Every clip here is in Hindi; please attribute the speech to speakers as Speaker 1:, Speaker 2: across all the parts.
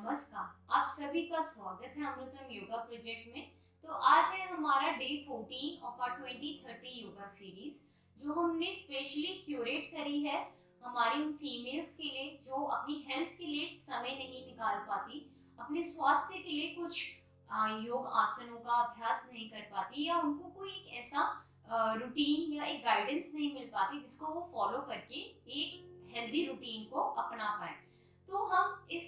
Speaker 1: नमस्कार, आप सभी का स्वागत है अमृतम योगा प्रोजेक्ट में। तो आज है हमारा day 14 of our 2030 yoga series, जो हमने स्पेशली क्यूरेट करी है हमारी उन फीमेल्स के लिए जो अपनी हेल्थ के लिए समय नहीं निकाल पाती, अपने स्वास्थ्य के लिए कुछ योग आसनों का अभ्यास नहीं कर पाती, या उनको कोई एक ऐसा रूटीन या एक गाइडेंस नहीं मिल पाती जिसको वो फॉलो करके एक हेल्दी रूटीन को अपना पाए। तो हम इस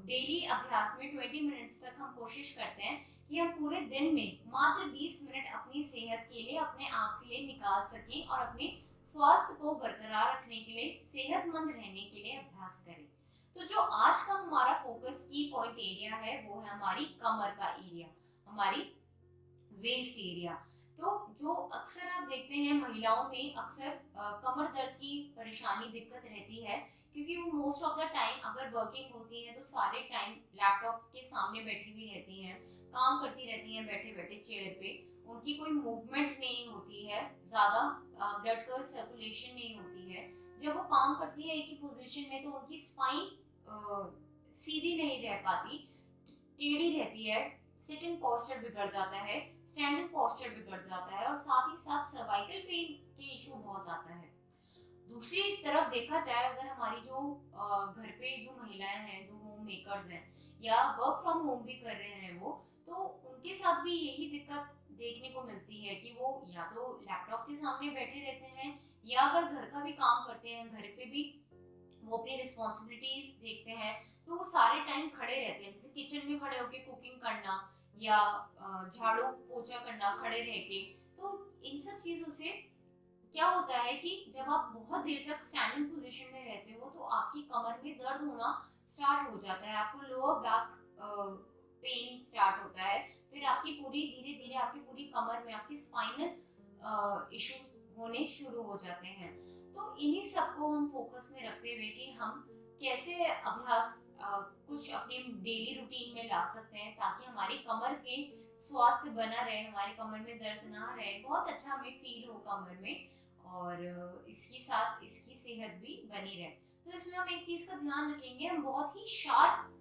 Speaker 1: डेली अभ्यास में 20 मिनट्स तक हम कोशिश करते हैं कि हम पूरे दिन में मात्र 20 मिनट अपनी सेहत के लिए, अपने आप के लिए निकाल सकें और अपने स्वास्थ्य को बरकरार रखने के लिए, सेहतमंद रहने के लिए अभ्यास करें। तो जो आज का हमारा फोकस की पॉइंट एरिया है वो है हमारी कमर का एरिया, हमारी वेस्ट एरिया। तो जो अक्सर आप देखते हैं महिलाओं में अक्सर कमर दर्द की परेशानी दिक्कत रहती है, क्योंकि वो मोस्ट ऑफ द टाइम अगर वर्किंग होती है तो सारे टाइम लैपटॉप के सामने बैठी हुई रहती हैं, काम करती रहती हैं बैठे बैठे चेयर पे, उनकी कोई मूवमेंट नहीं होती है, ज़्यादा ब्लड का सर्कुलेशन नहीं होती है। जब वो काम करती है एक ही पोजीशन में तो उनकी स्पाइन सीधी नहीं रह पाती, टेढ़ी रहती है, सिटिंग पोस्चर बिगड़ जाता है, स्टैंडिंग पोस्चर बिगड़ जाता है और साथ ही साथ सर्वाइकल पेन के इशू बहुत आता है। दूसरी तरफ देखा जाए, अगर हमारी जो घर पे जो महिलाएं हैं, जो होम मेकर्स हैं या वर्क फ्रॉम होम भी कर रहे हैं वो, तो उनके साथ भी यही दिक्कत देखने को मिलती है कि वो या तो लैपटॉप के सामने बैठे रहते हैं, या अगर घर का भी काम करते हैं, घर पे भी वो अपनी रिस्पॉन्सिबिलिटीज देखते हैं, तो वो सारे टाइम खड़े रहते हैं, जैसे किचन में खड़े होके कुकिंग करना या झाड़ू पोछा करना खड़े रह के। तो इन सब चीज़ों से क्या होता है कि जब आप बहुत देर तक स्टैंडिंग पोजीशन में रहते हो तो आपकी कमर में दर्द होना स्टार्ट हो जाता है, आपको लोअर बैक पेन स्टार्ट होता है, फिर आपकी पूरी धीरे धीरे आपकी पूरी कमर में आपकी स्पाइनल इश्यूज होने शुरू हो जाते हैं। तो इन्हीं सबको हम फोकस में रखते हुए कि हम कैसे अभ्यास कुछ अपने डेली रूटीन में ला सकते हैं ताकि हमारी कमर के स्वास्थ्य बना रहे, हमारी कमर में दर्द ना रहे, बहुत अच्छा हमें फील हो कमर में, और इसके साथ इसकी सेहत भी बनी रहे। तो इसमें हम एक चीज का ध्यान रखेंगे, हम बहुत ही शार्प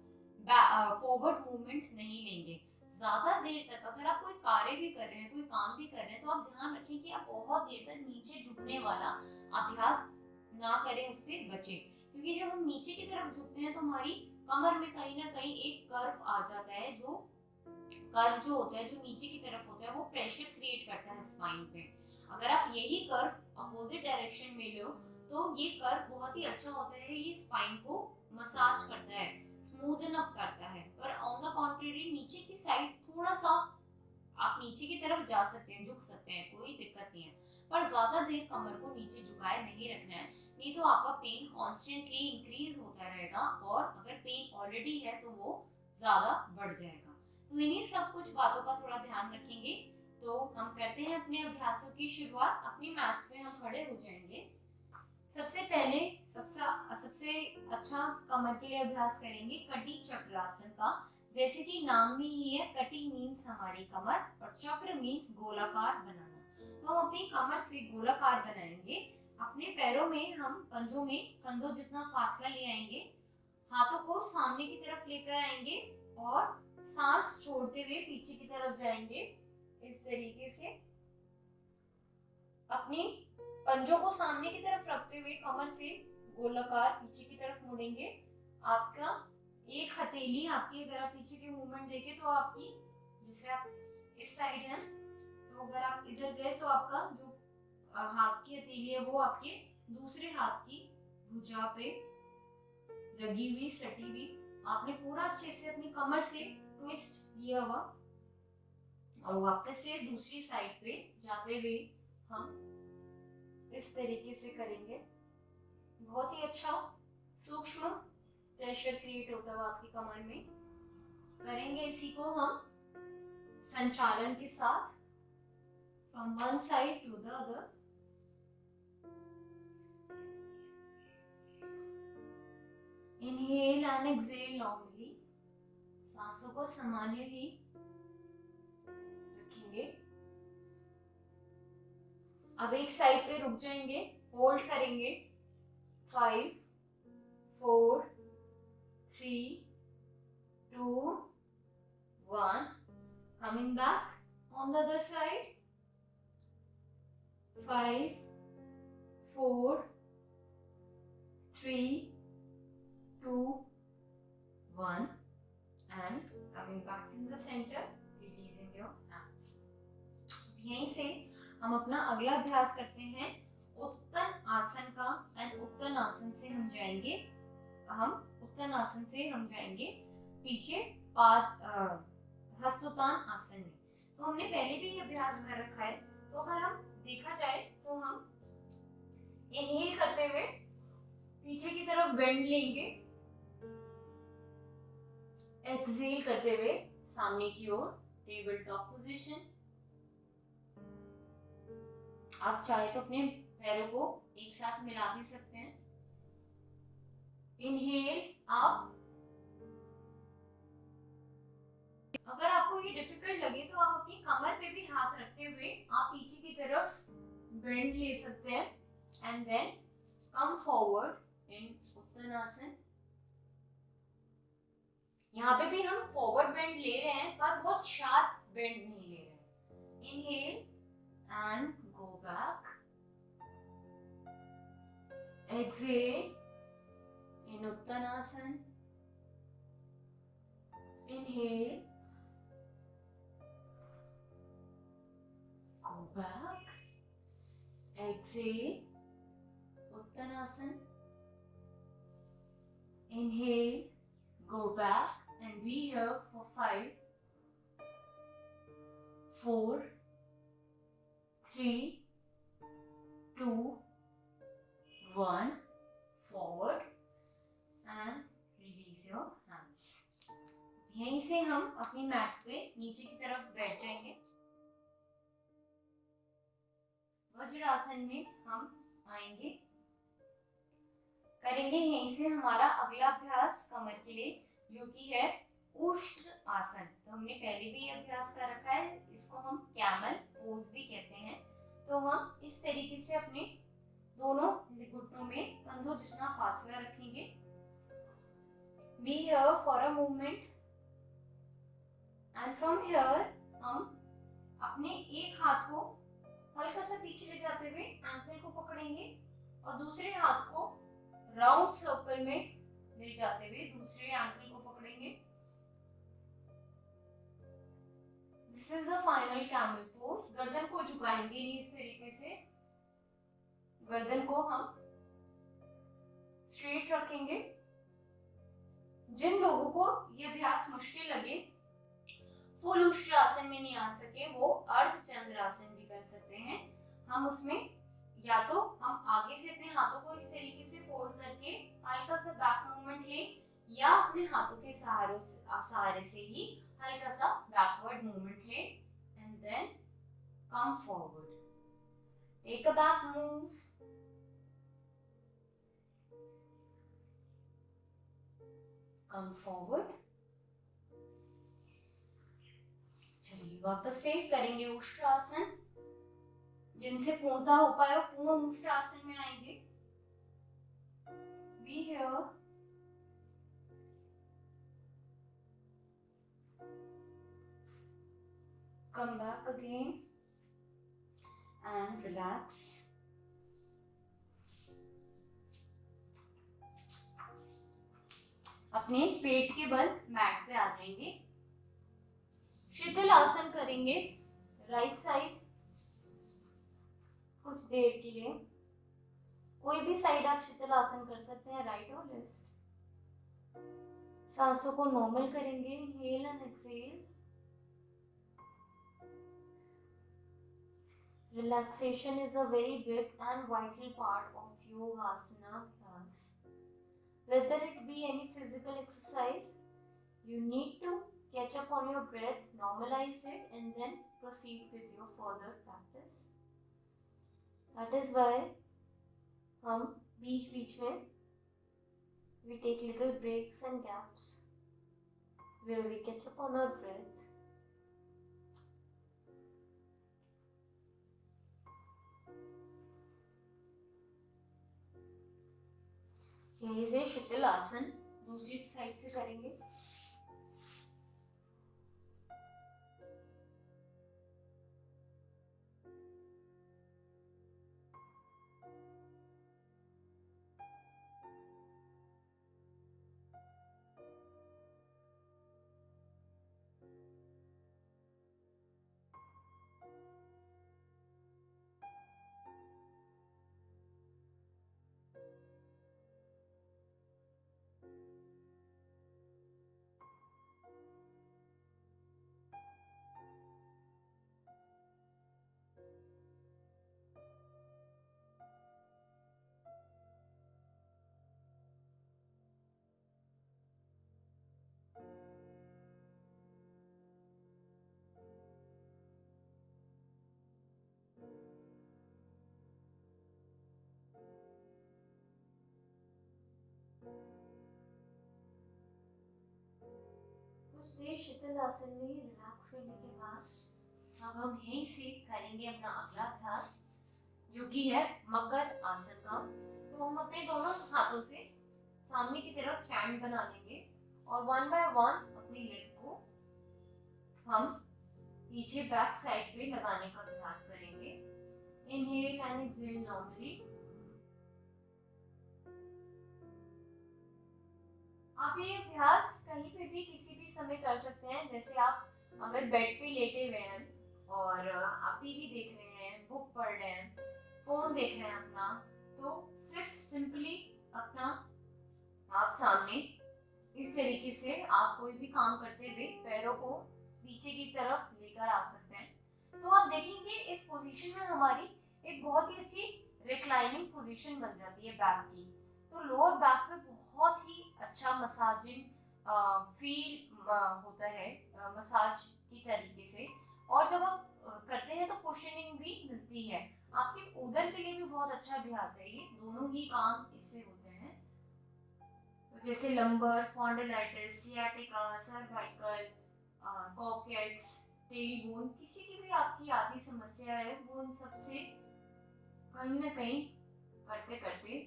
Speaker 1: फॉरवर्ड मूवमेंट नहीं लेंगे। ज्यादा देर तक अगर आप कोई कार्य भी कर रहे हैं, कोई काम भी कर रहे हैं, तो आप ध्यान रखें कि आप बहुत देर तक नीचे झुकने वाला अभ्यास ना करें, उससे बचें। क्योंकि जब हम नीचे की तरफ झुकते हैं तो हमारी कमर में कहीं ना कहीं एक कर्व आ जाता है, जो कर्व जो होता है, जो नीचे की तरफ होता है, वो प्रेशर क्रिएट करता है स्पाइन पे। अगर आप यही कर्व अपोजिट डायरेक्शन में लो तो ये कर्व बहुत ही अच्छा होता है, ये स्पाइन को मसाज करता है, स्मूथन अप करता है। पर ऑन द कॉन्ट्रेरी नीचे की साइड थोड़ा सा आप नीचे की तरफ जा सकते हैं, झुक सकते हैं, कोई दिक्कत नहीं है, पर ज्यादा देर कमर को नीचे झुकाए नहीं रखना है, नहीं तो आपका पेन कॉन्स्टेंटली इंक्रीज होता रहेगा, और अगर पेन ऑलरेडी है तो वो ज्यादा बढ़ जाएगा। तो इन्हीं सब कुछ बातों का थोड़ा ध्यान रखेंगे। तो हम करते हैं अपने अभ्यासों की शुरुआत। अपनी मैट्स पे हम खड़े हो जाएंगे। सबसे पहले सबसे अच्छा कमर के लिए अभ्यास करेंगे कटी चक्रासन का। जैसे कि नाम में ही है, कटी मीन्स हमारी कमर और चक्र मीन्स गोलाकार बनाना। तो हम अपनी कमर से गोलाकार बनाएंगे। अपने पैरों में हम पंजों में कंधों जितना फासला ले आएंगे, हाथों को सामने की तरफ लेकर आएंगे और सांस छोड़ते हुए पीछे की तरफ जाएंगे। इस तरीके से अपनी पंजों को सामने की तरफ रखते हुए कमर से गोलाकार पीछे की तरफ मुड़ेंगे। आपका एक हथेली आपकी, अगर आप पीछे के मूवमेंट देखें तो आपकी, जैसे आप इस साइड हैं तो अगर आप इधर गए तो आपका जो हाथ की हथेली है वो आपके दूसरे हाथ की भुजा पे लगी हुई, सटी हुई। आपने पूरा अच्छे से अपनी कमर से ट्विस्ट लिया हुआ, और वापस से दूसरी साइड पे जाते हुए हम इस तरीके से करेंगे। बहुत ही अच्छा सूक्ष्म प्रेशर क्रिएट होता हुआ आपकी कमर में करेंगे। इसी को हम संचालन के साथ from one side to the other. Inhale and exhale longly, सांसों को सामान्य ही रखेंगे। अब एक साइड पे रुक जाएंगे, होल्ड करेंगे। 5 4 3 2, 1. Coming back on the other side. 5, 4, 3, 2, 1. And coming back in the center, releasing your hands. यहीं से हम अपना अगला अभ्यास करते हैं उत्तन आसन का। एंड उत्तन आसन से हम जाएंगे पीछे हस्तोत्तान आसन में। तो हमने पहले भी ये अभ्यास कर रखा है, तो अगर हम देखा जाए तो हम इनहेल करते हुए पीछे की तरफ बेंड लेंगे, एक्सहेल करते हुए सामने की ओर टेबल टॉप पोजीशन। आप चाहे तो अपने पैरों को एक साथ मिला भी सकते हैं। Inhale up. अगर आपको ये डिफिकल्ट लगे तो आप अपनी कमर पे भी हाथ रखते हुए आप पीछे की तरफ बेंड ले सकते हैं। And then come forward in uttanasana. यहाँ पे भी हम फॉरवर्ड बेंड ले रहे हैं पर बहुत शार्प बेंड नहीं ले रहे हैं। Inhale and go back. Exhale in uttanasana. Inhale, go back, exhale, Uttanasan, inhale, go back and be here for 5, 4, 3, 2, 1, forward and release your hands. यहीं से हम अपनी मैट पे नीचे की तरफ बैठ जाएंगे। वज्रासन में हम आएंगे, करेंगे यहीं से हमारा अगला अभ्यास कमर के लिए, जो कि है उष्ट्र आसन। तो हमने पहले भी ये अभ्यास कर रखा है, इसको हम कैमल पोज भी कहते हैं। तो हम इस तरीके से अपने दोनों घुटनों में कंधों जितना फासला रखेंगे। Be here for a moment and from here हम अपने एक हाथ को हल्का सा पीछे ले जाते हुए एंकल को पकड़ेंगे और दूसरे हाथ को राउंड सर्कल में ले जाते हुए दूसरे एंकल को पकड़ेंगे। This is the final camel pose. गर्दन को झुकाएंगे नहीं, इस तरीके से गर्दन को हम स्ट्रेट रखेंगे। जिन लोगों को यह अभ्यास मुश्किल लगे, फुल उष्ट्रासन में नहीं आ सके, वो अर्ध चंद्रासन भी कर सकते हैं। हम उसमें या तो हम आगे से अपने हाथों को इस तरीके से फोल्ड करके हल्का सा बैक मूवमेंट लें, या अपने हाथों के सहारे से ही हल्का सा बैकवर्ड मूवमेंट लें and then come forward, take a back move, come forward. चलिए वापस से करेंगे उष्ट्रासन। जिनसे पूर्णता हो पाए वो पूर्ण उष्ट्रासन में आएंगे। Be here, come back again and relax. अपने पेट के बल मैट पे आ जाएंगे। शीतल आसन करेंगे राइट साइड कुछ देर के लिए। कोई भी साइड आप शीतल आसन कर सकते हैं, राइट और लेफ्ट। सांसों को नॉर्मल करेंगे, inhale and exhale. Relaxation is a very big and vital part of Yogasana class. Whether it be any physical exercise, you need to catch up on your breath, normalize it, and then proceed with your further practice. That is why हम बीच में we take little breaks and gaps where we catch up on our breath. यहीं से शीतल आसन दूसरी साइड से करेंगे। दूसरे शीतल आसन में रिलैक्स करने के बाद अब हम यहीं से करेंगे अपना अगला अभ्यास, जो कि है मकर आसन का। तो हम अपने दोनों हाथों से सामने की तरफ स्टैंड बना लेंगे और वन बाय वन अपनी लेग को हम पीछे बैक साइड पे लगाने का अभ्यास करेंगे। Inhale and exhale normally. आप ये अभ्यास कहीं पे भी किसी भी समय कर सकते हैं। जैसे आप अगर बेड पे लेटे हुए हैं और आप टीवी देख रहे हैं, बुक पढ़ रहे हैं, फोन देख रहे हैं अपना, तो सिर्फ सिंपली अपना आप सामने इस तरीके से आप कोई भी काम करते हुए पैरों को पीछे की तरफ लेकर आ सकते हैं। तो आप देखेंगे इस पोजीशन में हमारी एक बहुत ही अच्छी रिक्लाइनिंग पोजीशन बन जाती है बैक की। तो लोअर बैक पे बहुत ही अच्छा मसाजिंग फील होता है मसाज की तरीके से। और जब आप करते हैं तो कुशनिंग भी मिलती है। आपके उदर के लिए भी बहुत अच्छा अभ्यास है ये। दोनों ही काम इससे होते हैं। तो जैसे lumbar, spondylitis, sciatica, cervical, coccyx, tailbone, किसी की भी आपकी आदि समस्या है वो इन सब से कहीं ना कहीं करते करते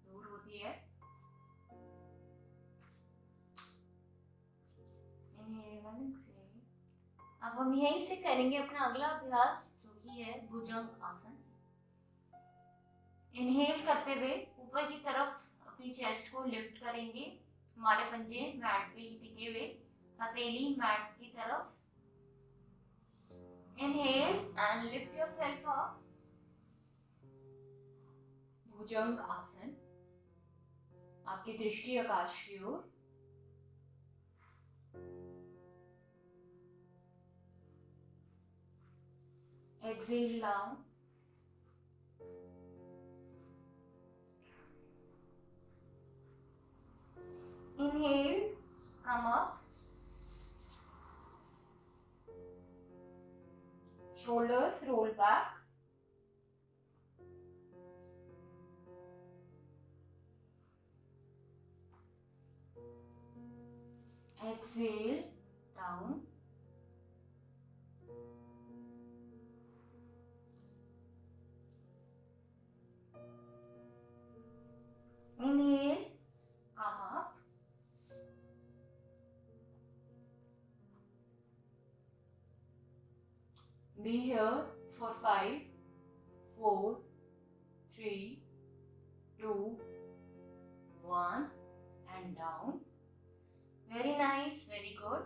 Speaker 1: दूर होती है। अब हम यहीं से करेंगे अपना अगला अभ्यास, जो कि है भुजंग आसन। इनहेल करते हुए ऊपर की तरफ अपनी चेस्ट को लिफ्ट करेंगे। हमारे पंजे मैट पे ही टिके हुए, हथेली मैट की तरफ। Inhale and lift yourself up. Bhujang asana. आपकी दृष्टि आकाश की ओर। Exhale down. Inhale, come up. Shoulders roll back. Exhale, down. Inhale, come up. Be here for 5, 4, 3, 2, 1 and down. Very nice, very good.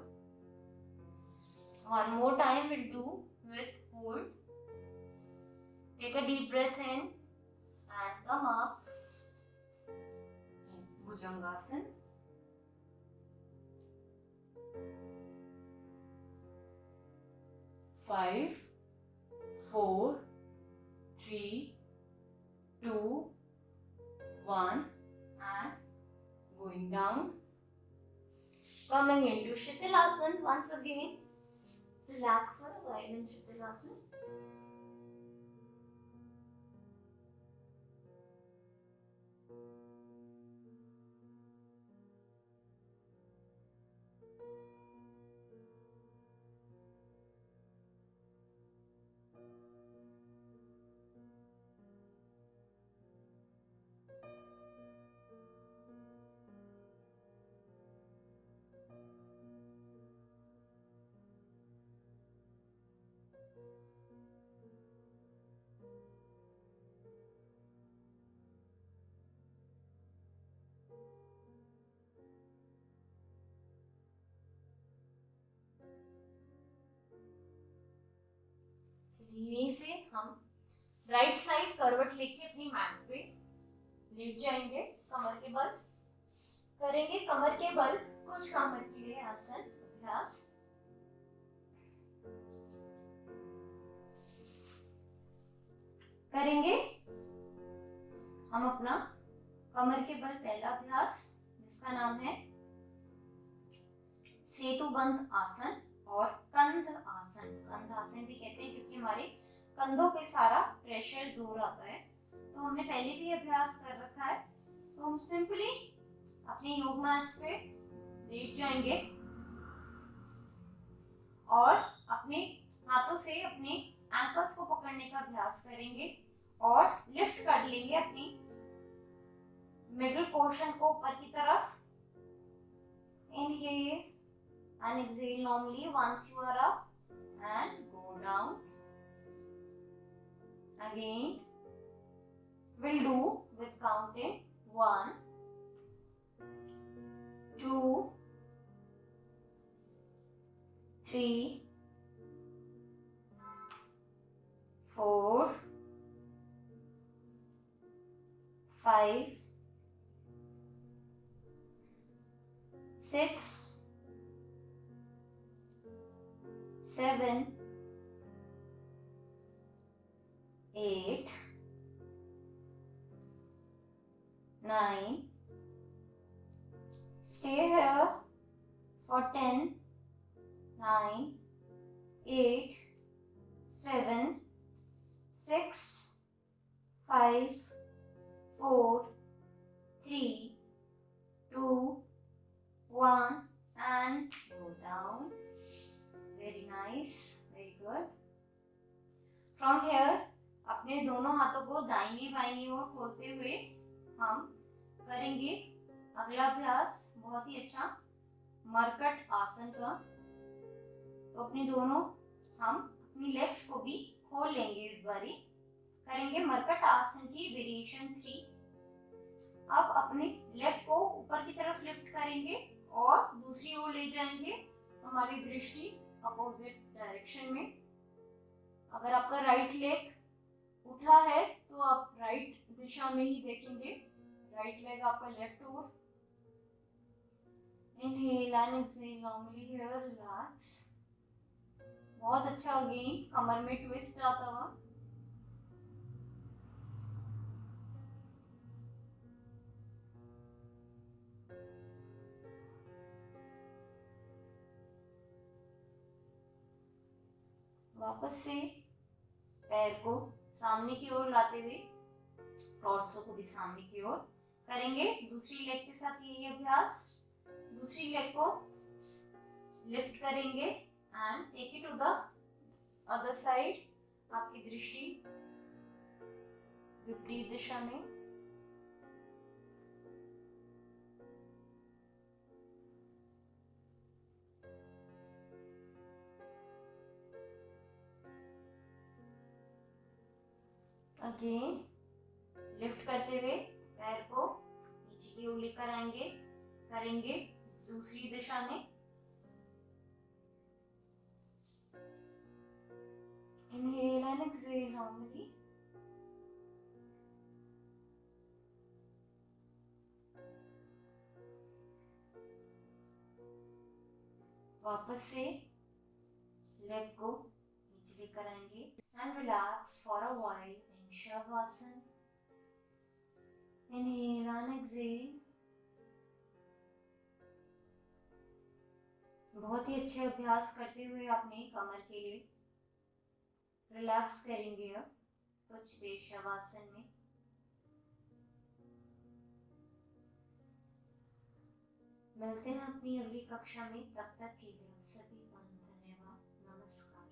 Speaker 1: One more time we'll do with hold. Take a deep breath in and come up in Bhujangasana. Five, 4, 3, 2, 1 and going down. Coming into Shithalasana once again. Relax for a while in Shithalasana. यहीं से हम राइट साइड करवट लेके अपनी मैट पे लेट जाएंगे। कमर के बल करेंगे, कमर के बल कुछ कमर के लिए आसन अभ्यास। करेंगे हम अपना कमर के बल पहला अभ्यास, जिसका नाम है सेतुबंध आसन और कंध आसन। कंध आसन भी कहते हैं क्योंकि हमारे कंधों पे सारा प्रेशर जोर आता है। तो हमने पहले भी अभ्यास कर रखा है। तो हम सिंपली अपनी योग मैट्स पे लेट जाएंगे और अपने हाथों से अपने एंकल्स को पकड़ने का अभ्यास करेंगे और लिफ्ट कर लेंगे अपनी मिडिल पोर्शन को ऊपर की तरफ। Inhale and exhale normally once you are up and go down. Again we'll do with counting 1, 2, 3, 4, 5, 6, 7, 8, 9. Stay here for 10, 9, 8, 7, 6, 5, 4, 3, 2, 1 and go down. Very nice, very good. From here अपने दोनों हाथों को दाहिनी बाईं ओर खोलते हुए हम करेंगे अगला अभ्यास, बहुत ही अच्छा, मरकट आसन का। तो अपने दोनों हम अपनी लेग्स को भी खोल लेंगे, इस बारी करेंगे मरकट आसन की वेरिएशन 3। अब अपने लेग को ऊपर की तरफ लिफ्ट करेंगे और दूसरी ओर ले जाएंगे, हमारी दृष्टि अपोजिट डायरेक्शन में। अगर आपका राइट लेग उठा है तो आप राइट दिशा में ही देखेंगे, राइट लेग आपका लेफ्ट ओर। Inhale and exhale normally here, relax. बहुत अच्छा, अगेन कमर में ट्विस्ट आता हुआ। वापस से पैर को सामने की ओर लाते हुए टॉर्सो को भी सामने की ओर करेंगे। दूसरी लेग के साथ यही अभ्यास। दूसरी लेग को लिफ्ट करेंगे and take it to the other side. आपकी दृष्टि विपरीत दिशा में। अगेन लिफ्ट करते हुए पैर को नीचे की ओर लेकर आएंगे, करेंगे दूसरी दिशा में। Inhale and exhale normally. वापस से लेग को नीचे लेकर आएंगे and relax for a while in shavasana. Inhale and exhale. बहुत ही अच्छे अभ्यास करते हुए अपने कमर के लिए रिलैक्स करेंगे अब कुछ देर शवासन में। मिलते हैं अपनी अगली कक्षा में, तब तक के लिए आप सभी को धन्यवाद, नमस्कार।